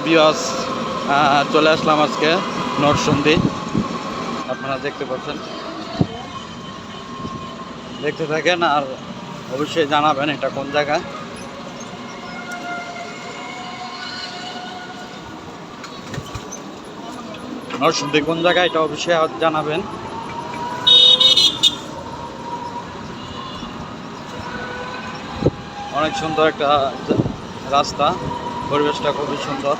Viewers, চলে আসলাম আজকে নরসিংদী। আপনারা দেখতে পাচ্ছেন, দেখতে থাকেন আর অবশ্যই জানাবেন এটা কোন জায়গা। নরসিংদী কোন জায়গা এটা অবশ্যই জানাবেন। অনেক সুন্দর একটা রাস্তা, পরিবেশটা খুবই সুন্দর।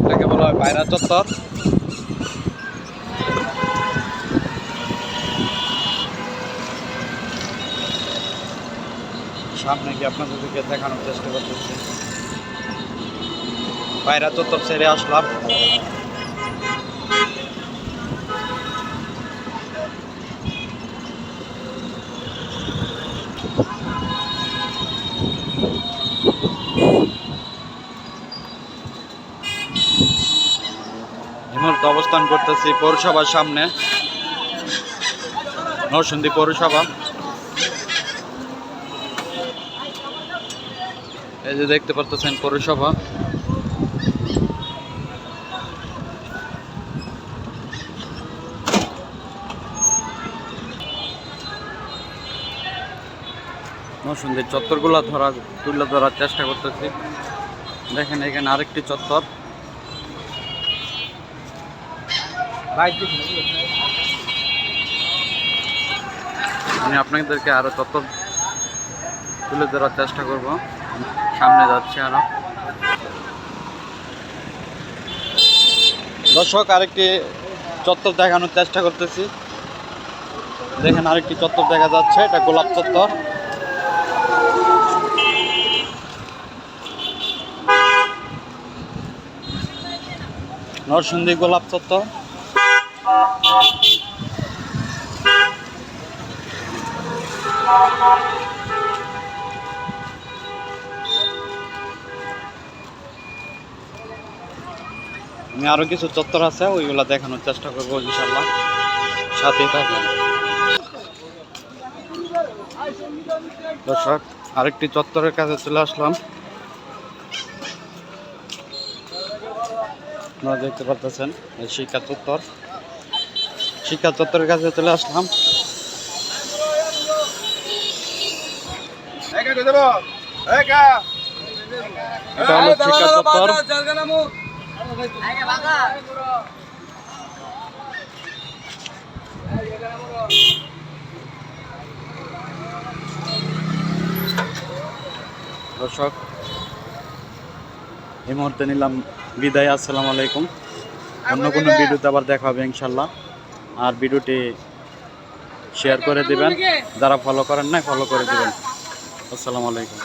এটাকে বলা হয় পায়রা চত্বর। সামনে গিয়ে আপনাদেরকে দেখানোর চেষ্টা করতেছি। পায়রা চত্বর ছেড়ে আসলাম। এই মুহূর্তে অবস্থান করতেছি পৌরসভার সামনে, নরসিংদী পৌরসভা। এই যে দেখতে পাচ্ছেন পৌরসভা। নরসিংদীর চত্বরগুলো তুলে ধরার চেষ্টা করতেছি। দেখেন এখানে আরেকটি চত্বর। আমি আপনাদেরকে আরো চত্বর তুলে ধরার চেষ্টা করব। সামনে যাচ্ছে আরো। দর্শক, আরেকটি চত্বর দেখানোর চেষ্টা করতেছি। দেখেন আরেকটি চত্বর দেখা যাচ্ছে, এটা গোলাপ চত্বর। নরসিংদী গোলাপ চত্বর। আমি আরো কিছু চত্বর আছে, ওইগুলা দেখানোর চেষ্টা করবো ইনশাল্লাহ। সাথে থাকেন দর্শক। আরেকটি চত্বরের কাছে চলে আসলাম। আপনারা দেখতে পাচ্ছেন শিক্ষা চত্বর। শিক্ষা চত্বরের কাছে চলে আসলাম। এটা হলো শিক্ষা চত্বর। দর্শক, এই মুহূর্তে নিলাম বিদায়। আসসালামু আলাইকুম। অন্য কোনো ভিডিওতে আবার দেখা হবে ইনশাল্লাহ। আর ভিডিওটি শেয়ার করে দিবেন, যারা ফলো করেন না ফলো করে দিবেন। আসসালামু আলাইকুম।